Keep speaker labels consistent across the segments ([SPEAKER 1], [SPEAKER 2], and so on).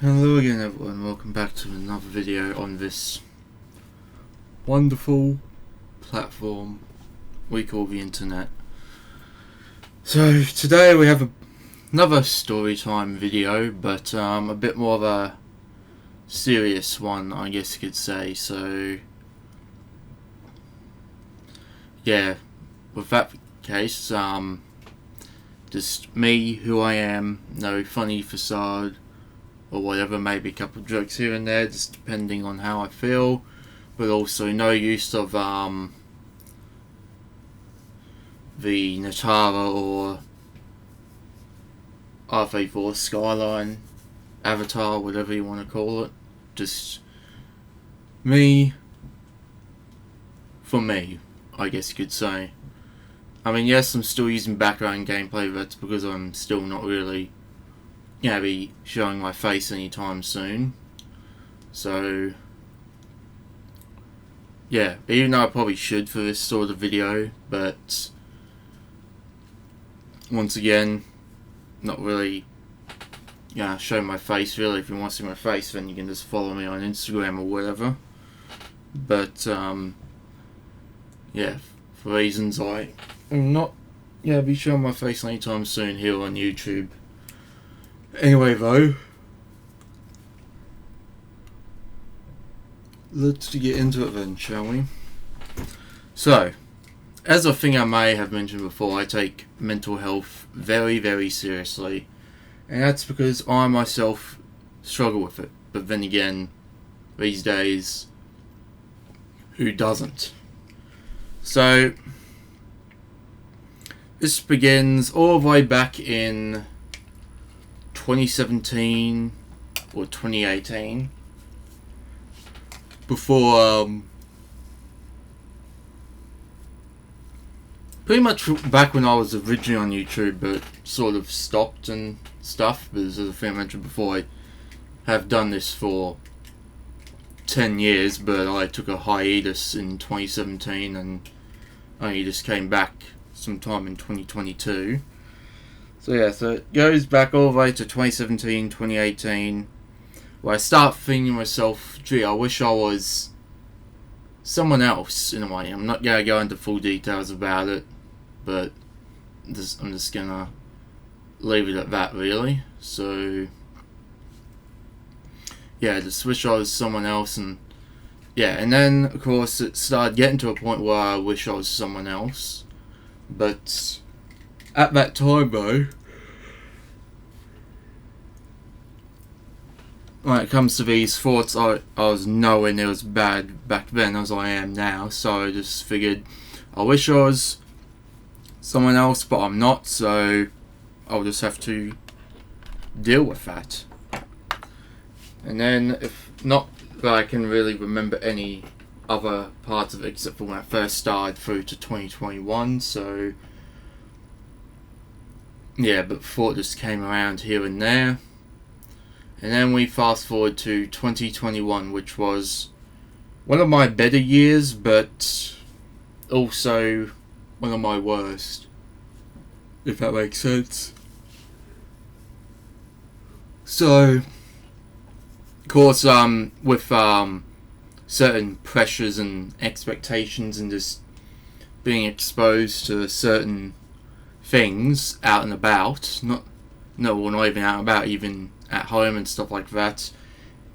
[SPEAKER 1] Hello again everyone, welcome back to another video on this wonderful platform we call the internet. So today we have another story time video, but a bit more of a serious one, I guess you could say. So yeah, with that case, just me, who I am, no funny facade or whatever, maybe a couple of jokes here and there, just depending on how I feel, but also no use of the Natara or R34 Skyline avatar, whatever you want to call it. Just me for me, I guess you could say. I mean, yes, I'm still using background gameplay, but that's because I'm still not really gonna be showing my face anytime soon. So yeah, even though I probably should for this sort of video, but once again, not really gonna show my face really. If you want to see my face, then you can just follow me on Instagram or whatever. But yeah, for reasons I'm not gonna be showing my face anytime soon here on YouTube. Anyway though, let's get into it then, shall we? So, as I think I may have mentioned before, I take mental health very, very seriously. And that's because I myself struggle with it. But then again, these days, who doesn't? So, this begins all the way back in 2017 or 2018, before pretty much back when I was originally on YouTube, but sort of stopped and stuff, because as I mentioned before, I have done this for 10 years, but I took a hiatus in 2017 and only just came back sometime in 2022. So yeah, so it goes back all the way to 2017, 2018, where I start thinking to myself, gee, I wish I was someone else in a way. I'm not going to go into full details about it, but I'm just going to leave it at that really. So yeah, just wish I was someone else, and yeah, and then of course it started getting to a point where I wish I was someone else, but at that time though, when it comes to these thoughts, I was nowhere near as bad back then as I am now, so I just figured I wish I was someone else, but I'm not, so I'll just have to deal with that. And then, if not that I can really remember any other parts of it except for when I first started through to 2021, so yeah, but before it just came around here and there. And then we fast forward to 2021, which was one of my better years, but also one of my worst, if that makes sense. So, of course, with certain pressures and expectations and just being exposed to certain things out and about, not even out and about, even at home and stuff like that,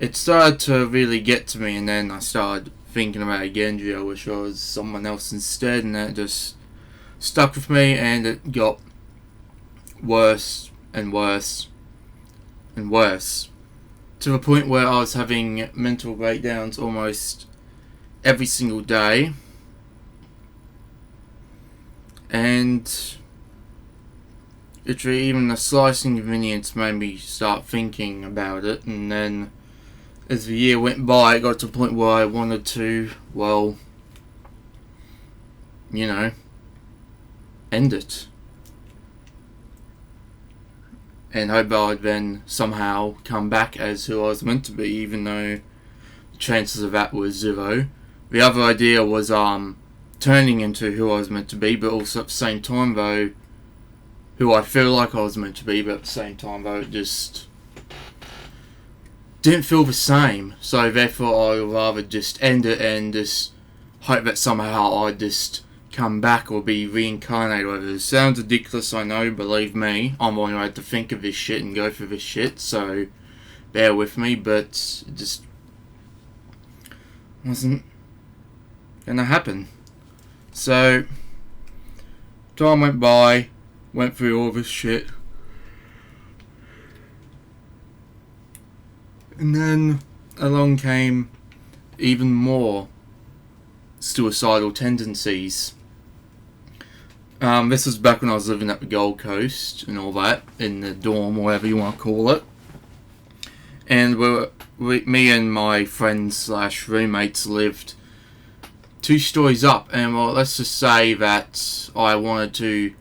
[SPEAKER 1] it started to really get to me, and then I started thinking about it again, gee, I wish I was someone else instead, and that just stuck with me, and it got worse and worse and worse, to the point where I was having mental breakdowns almost every single day. And literally even the slightest inconvenience made me start thinking about it, and then as the year went by, it got to a point where I wanted to, well, you know, end it. And hope I'd then somehow come back as who I was meant to be, even though the chances of that were zero. The other idea was turning into who I was meant to be, but also at the same time though, who I feel like I was meant to be, but at the same time though, it just didn't feel the same. So therefore, I would rather just end it and just hope that somehow I just come back or be reincarnated. Whatever. It sounds ridiculous, I know. Believe me, I'm only allowed to think of this shit and go for this shit. So bear with me, but it just wasn't gonna happen. So time went by, went through all this shit. And then along came even more suicidal tendencies. This was back when I was living at the Gold Coast and all that, in the dorm, whatever you want to call it. And me and my friends / roommates lived 2 stories up. And well, let's just say that I wanted to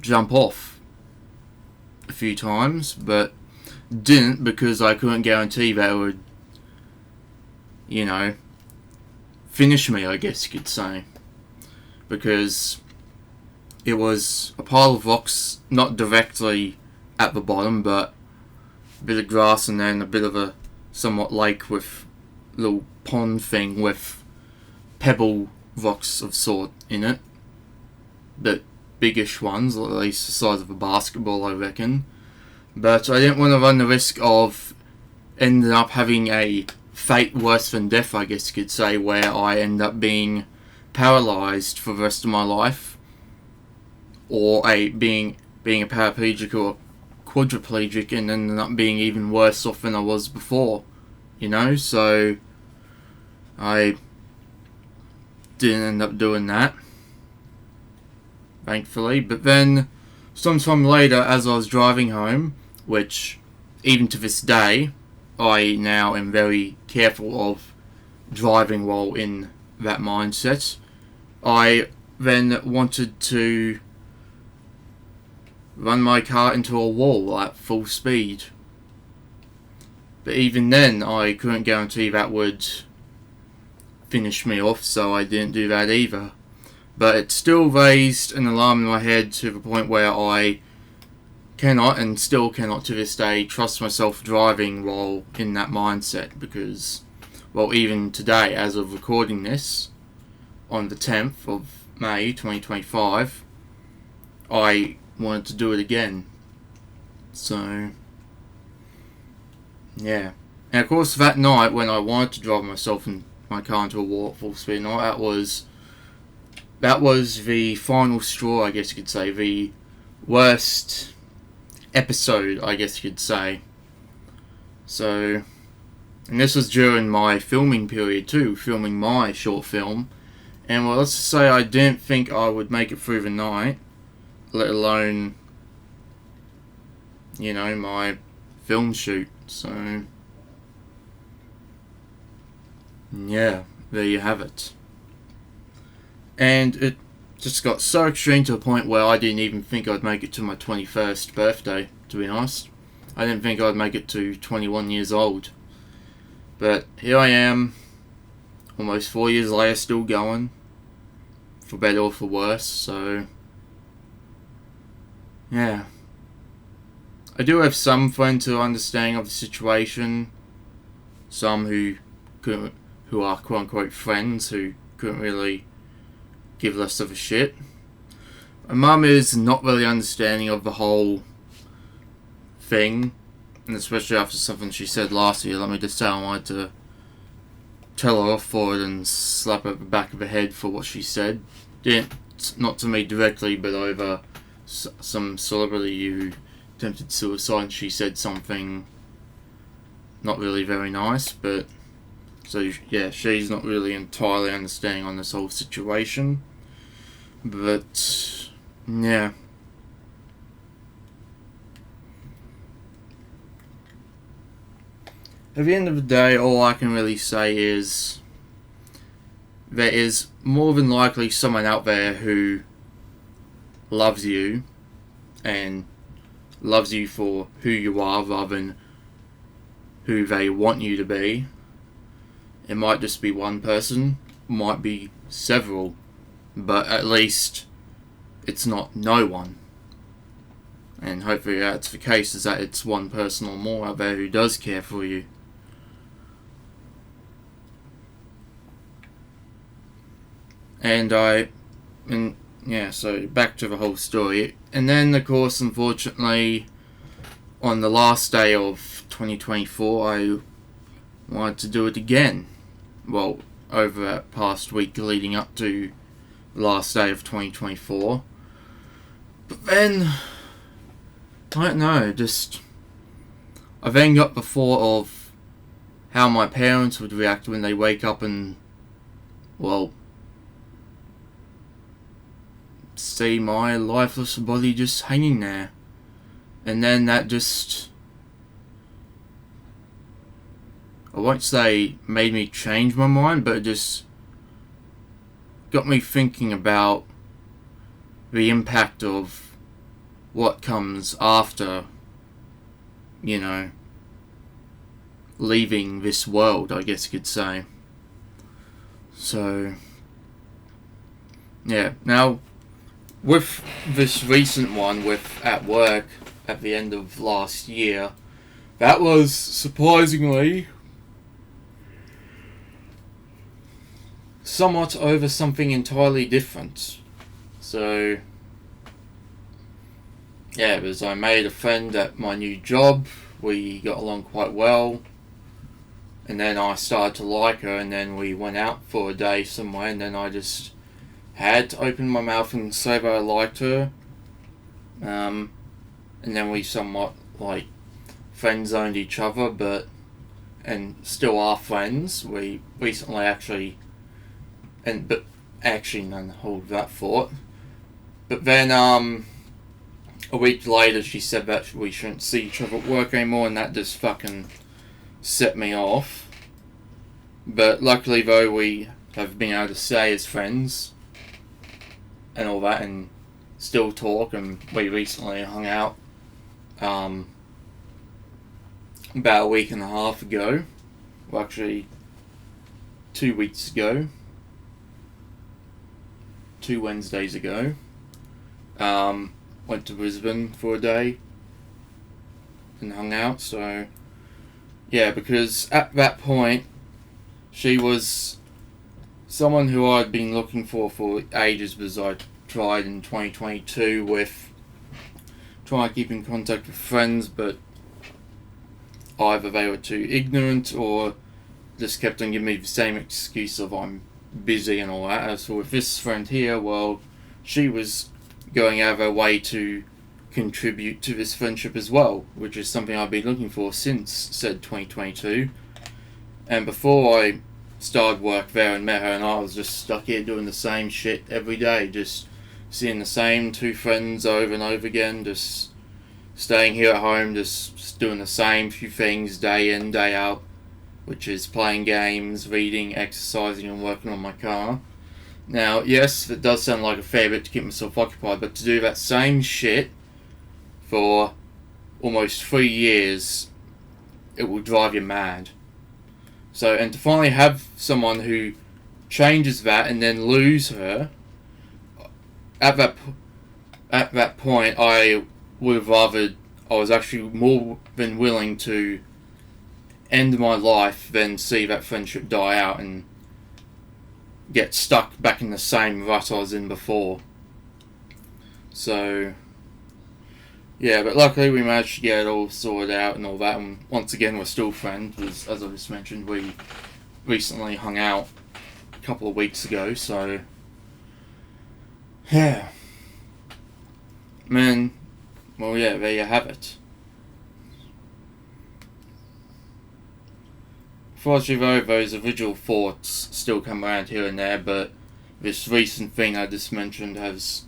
[SPEAKER 1] jump off a few times, but didn't, because I couldn't guarantee that it would, finish me, I guess you could say. Because it was a pile of rocks, not directly at the bottom, but a bit of grass and then a bit of a somewhat lake with a little pond thing with pebble rocks of sort in it. But biggish ones, at least the size of a basketball, I reckon. But I didn't want to run the risk of ending up having a fate worse than death, I guess you could say, where I end up being paralysed for the rest of my life, or being a paraplegic or quadriplegic, and ended up being even worse off than I was before, so I didn't end up doing that, thankfully. But then sometime later, as I was driving home, which even to this day I now am very careful of driving while in that mindset, I then wanted to run my car into a wall at full speed. But even then, I couldn't guarantee that would finish me off, so I didn't do that either. But it still raised an alarm in my head to the point where I cannot, and still cannot to this day, trust myself driving while in that mindset, because, well, even today, as of recording this, on the 10th of May 2025, I wanted to do it again. So, yeah. And of course, that night when I wanted to drive myself and my car into a wall at full speed, that was the final straw, I guess you could say, the worst episode, I guess you could say. So, and this was during my filming period too, filming my short film. And well, let's just say I didn't think I would make it through the night, let alone, my film shoot. So, yeah, there you have it. And it just got so extreme to a point where I didn't even think I'd make it to my 21st birthday, to be honest. I didn't think I'd make it to 21 years old. But here I am, almost 4 years later, still going, for better or for worse. So, yeah. I do have some friends who are understanding of the situation, some who are quote unquote friends who couldn't really give less of a shit. My mum is not really understanding of the whole thing, and especially after something she said last year. Let me just say, I wanted to tell her off for it and slap her at the back of the head for what she said. Not to me directly, but over some celebrity who attempted suicide. She said something not really very nice, but so yeah, she's not really entirely understanding on this whole situation. But yeah. At the end of the day, all I can really say is there is more than likely someone out there who loves you and loves you for who you are rather than who they want you to be. It might just be one person, might be several, but at least it's not no one. And hopefully that's the case, is that it's one person or more out there who does care for you. So back to the whole story. And then, of course, unfortunately, on the last day of 2024, I wanted to do it again. Well, over that past week leading up to the last day of 2024. But then, I don't know, I then got the thought of how my parents would react when they wake up and, well, see my lifeless body just hanging there. And then that just, I won't say made me change my mind, but it just got me thinking about the impact of what comes after, leaving this world, I guess you could say. So, yeah. Now, with this recent one at work at the end of last year, that was surprisingly somewhat over something entirely different. So, yeah, because I made a friend at my new job, we got along quite well, and then I started to like her, and then we went out for a day somewhere, and then I just had to open my mouth and say that I liked her. And then we somewhat, friend-zoned each other, and still are friends. We recently none hold that thought. But then, a week later, she said that we shouldn't see each other at work anymore, and that just fucking set me off. But luckily, though, we have been able to stay as friends and all that, and still talk, and we recently hung out about a week and a half ago. Well, actually, 2 weeks ago. 2 Wednesdays ago. Went to Brisbane for a day and hung out, so yeah, because at that point she was someone who I'd been looking for ages, because I tried in 2022 with trying to keep in contact with friends, but either they were too ignorant or just kept on giving me the same excuse of I'm busy and all that. So with this friend here, well, she was going out of her way to contribute to this friendship as well, which is something I've been looking for since said 2022. And before I started work there and met her, and I was just stuck here doing the same shit every day, just seeing the same 2 friends over and over again, just staying here at home, just doing the same few things day in, day out, which is playing games, reading, exercising, and working on my car. Now, yes, it does sound like a fair bit to keep myself occupied, but to do that same shit for almost 3 years, it will drive you mad. So, and to finally have someone who changes that and then lose her, at that point, I would have I was actually more than willing to end my life than see that friendship die out and get stuck back in the same rut I was in before. So, yeah, but luckily we managed to get it all sorted out and all that, and once again we're still friends, because as I just mentioned, we recently hung out a couple of weeks ago, so yeah. Man, well, yeah, there you have it. Fortunately, though, those original thoughts still come around here and there, but this recent thing I just mentioned has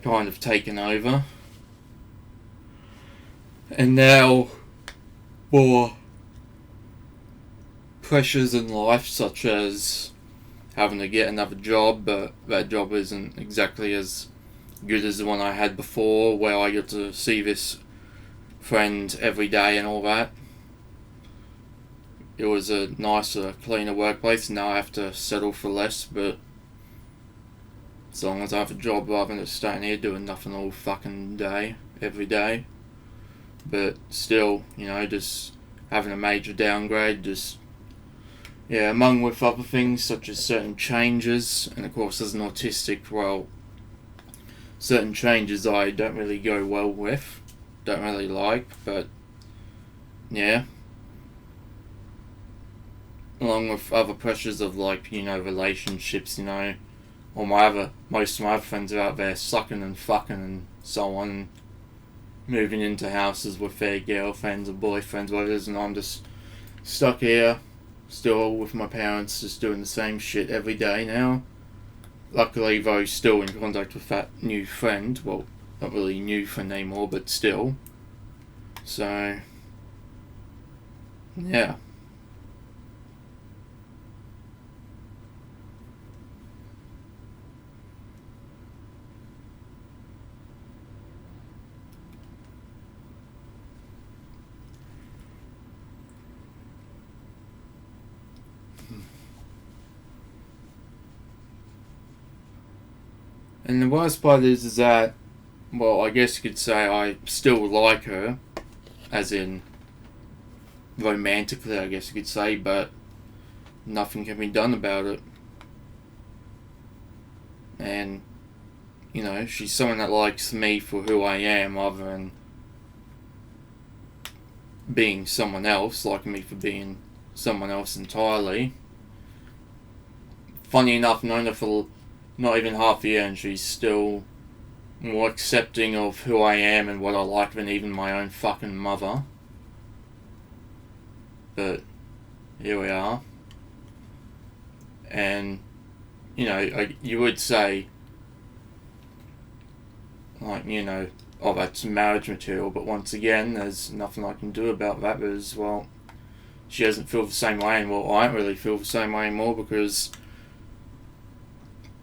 [SPEAKER 1] kind of taken over. And now, for pressures in life, such as having to get another job, but that job isn't exactly as good as the one I had before, where I got to see this friend every day and all that. It was a nicer, cleaner workplace, and now I have to settle for less, but as long as I have a job rather than just staying here doing nothing all fucking day. every day. But still, just having a major downgrade, among with other things such as certain changes, and of course as an autistic, well, certain changes I don't really go well with, don't really like, but yeah. Along with other pressures of relationships, or most of my other friends are out there sucking and fucking and so on, moving into houses with their girlfriends or boyfriends, whatever it is, and I'm just stuck here, still with my parents, just doing the same shit every day now. Luckily, though, still in contact with that new friend. Well, not really new friend anymore, but still. So, yeah. And the worst part is that, well, I guess you could say I still like her, as in romantically, I guess you could say, but nothing can be done about it. And, she's someone that likes me for who I am rather than being someone else, liking me for being someone else entirely. Funny enough, known her for not even half a year, and she's still more accepting of who I am and what I like than even my own fucking mother. But here we are. And, you would say, oh, that's marriage material, but once again, there's nothing I can do about that because, well, she doesn't feel the same way, and, well, I don't really feel the same way anymore because,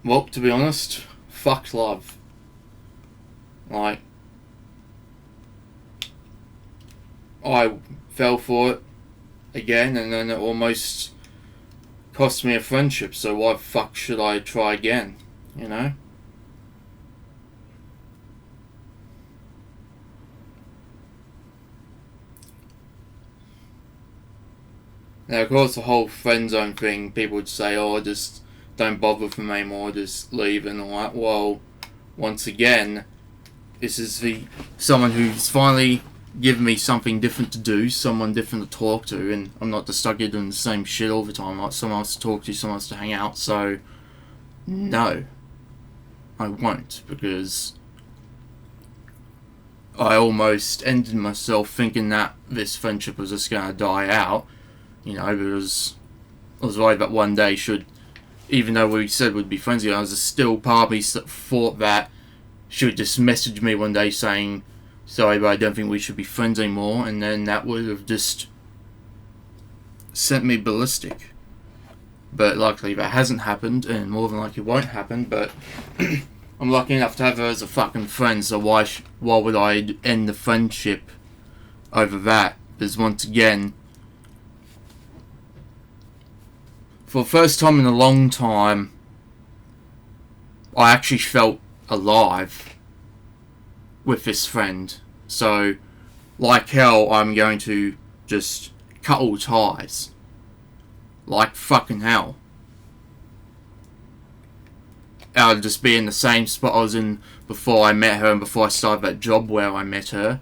[SPEAKER 1] well, to be honest, fuck love. I fell for it again, and then it almost cost me a friendship, so why the fuck should I try again, Now, of course, the whole friend zone thing, people would say, oh, just don't bother with them anymore, just leave and all that. Well, once again, this is someone who's finally given me something different to do, someone different to talk to, and I'm not just stuck here doing the same shit all the time. Like someone else to talk to, someone else to hang out. So, no, I won't, because I almost ended myself thinking that this friendship was just going to die out, because I was worried that one day even though we said we'd be friends again, I was still part of me that thought that she would just message me one day saying, sorry, but I don't think we should be friends anymore, and then that would have just sent me ballistic. But luckily that hasn't happened, and more than likely won't happen, but I'm lucky enough to have her as a fucking friend, so why would I end the friendship over that? Because once again, for the first time in a long time, I actually felt alive with this friend. So, like hell, I'm going to just cut all ties. Like fucking hell. I'll just be in the same spot I was in before I met her and before I started that job where I met her.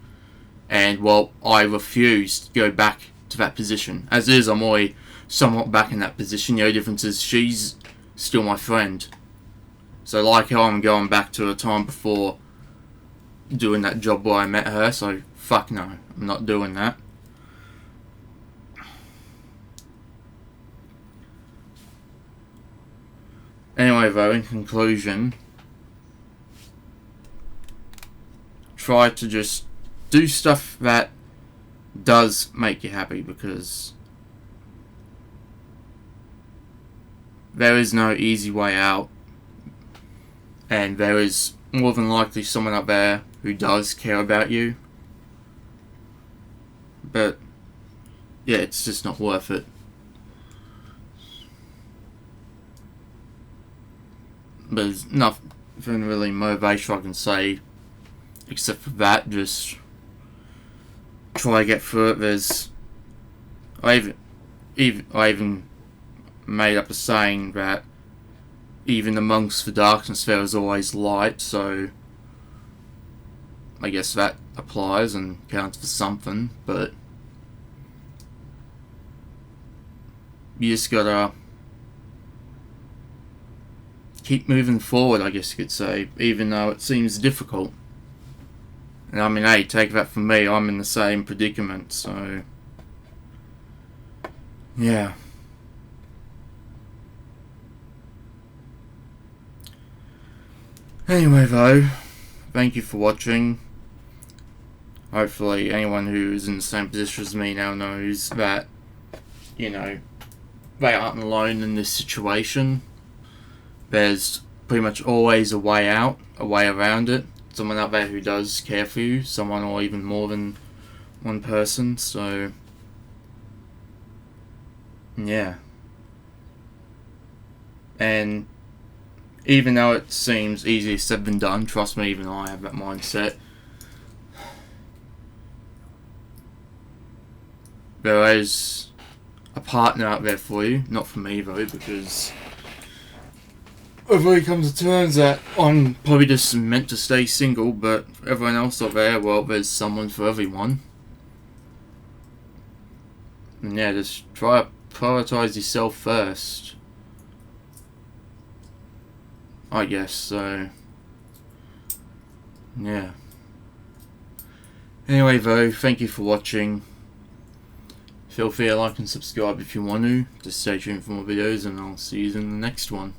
[SPEAKER 1] And, well, I refused to go back to that position. As is, I'm already somewhat back in that position. The only difference is she's still my friend. So like how I'm going back to a time before doing that job where I met her, so fuck no, I'm not doing that. Anyway though, in conclusion, try to just do stuff that does make you happy, because there is no easy way out, and there is more than likely someone up there who does care about you, but yeah, it's just not worth it. But there's nothing really motivational I can say except for that, just try to get through it. I even made up a saying that even amongst the darkness there is always light, so I guess that applies and counts for something, but you just gotta keep moving forward, I guess you could say, even though it seems difficult. And I mean, hey, take that from me, I'm in the same predicament, so yeah. Anyway though, thank you for watching. Hopefully anyone who is in the same position as me now knows that, you know, they aren't alone in this situation. There's pretty much always a way out, a way around it. Someone out there who does care for you, someone or even more than one person, so yeah. And even though it seems easier said than done, trust me, even I have that mindset. There is a partner out there for you, not for me though, because it really comes to terms that I'm probably just meant to stay single, but for everyone else out there, well, there's someone for everyone. And yeah, just try to prioritize yourself first, I guess, so yeah. Anyway though, thank you for watching. Feel free to like and subscribe if you want to. Just stay tuned for more videos and I'll see you in the next one.